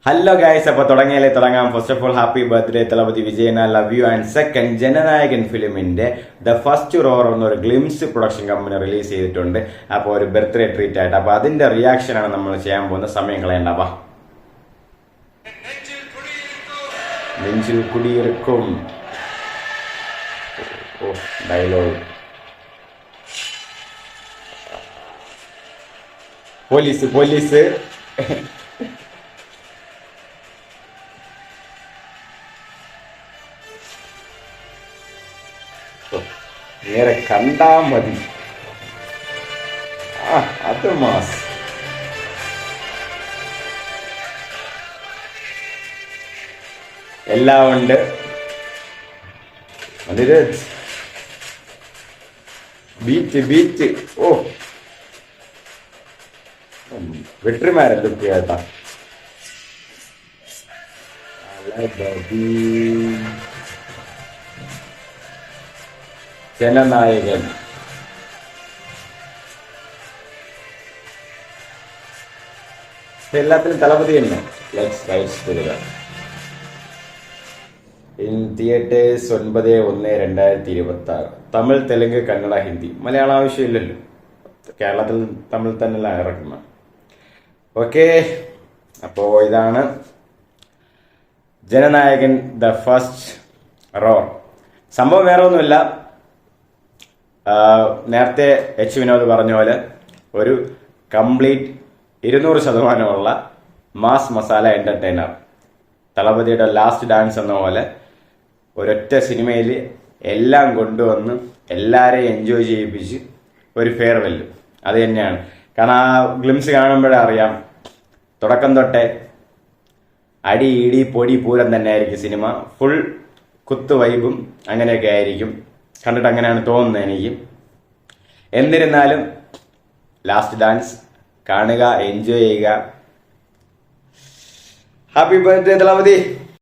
Hello guys, അപ്പൊ തുടങ്ങാം. First of all happy birthday Thalapathy Vijayan, I love you. And second, Jananayagan ഫിലിമിന്റെ the first roar എന്നൊരു glimpse production company release ചെയ്തിട്ടുണ്ട്. അപ്പൊ ഒരു ബർത്ത്ഡേ ട്രീറ്റ് ആയിട്ട്, അപ്പൊ അതിന്റെ റിയാക്ഷൻ ആണ് നമ്മൾ ചെയ്യാൻ പോകുന്ന. സമയം കളയണ്ട. നെഞ്ചിൽ കുടിയിരിക്കും ഡയലോഗ്. പോലീസ് നേരെ കണ്ടാ മതി. അത് മാസ്. എല്ലാം ഉണ്ട്. അതില് ബീച്ച് വെട്രിമാരെ ലുക്ക് കേട്ടാ. ജനനായകൻ എല്ലാത്തിനും തളപതി തന്നെ. ലെറ്റ്സ് റൈറ്റ്സ് തരിക. In theatres 9/1/2026. തമിഴ്, തെലുങ്ക്, കന്നഡ, ഹിന്ദി. മലയാളം ആവശ്യമില്ലല്ലോ, കേരളത്തിൽ തമിഴ് തന്നെയല്ല ഇറക്കുന്നത്. ഓക്കെ, അപ്പോ ഇതാണ് ജനനായകൻ ദ ഫസ്റ്റ് റോർ. സംഭവം വേറെ ഒന്നുമില്ല. നേരത്തെ എച്ച് വിനോദ് പറഞ്ഞ പോലെ ഒരു കംപ്ലീറ്റ് 200% മാസ് മസാല എന്റർടൈനർ. തളപതിയുടെ ലാസ്റ്റ് ഡാൻസ് എന്ന പോലെ ഒരൊറ്റ സിനിമയിൽ എല്ലാം കൊണ്ടുവന്ന് എല്ലാരെയും എൻജോയ് ചെയ്യിപ്പിച്ച് ഒരു ഫെയർവെല്ല്. അത് തന്നെയാണ്. കാരണം ആ ഗ്ലിംസ് കാണുമ്പോഴേ അറിയാം, തുടക്കം തൊട്ടേ അടി ഇടി പൊടി പൂരം തന്നെ ആയിരിക്കും സിനിമ. ഫുൾ കുത്ത് വൈബും അങ്ങനെയൊക്കെ ആയിരിക്കും. കണ്ടിട്ട് അങ്ങനെയാണ് തോന്നുന്നത് എനിക്ക്. എന്നിരുന്നാലും ലാസ്റ്റ് ഡാൻസ് കാണുക, എൻജോയ് ചെയ്യുക. Happy birthday Thalapathy.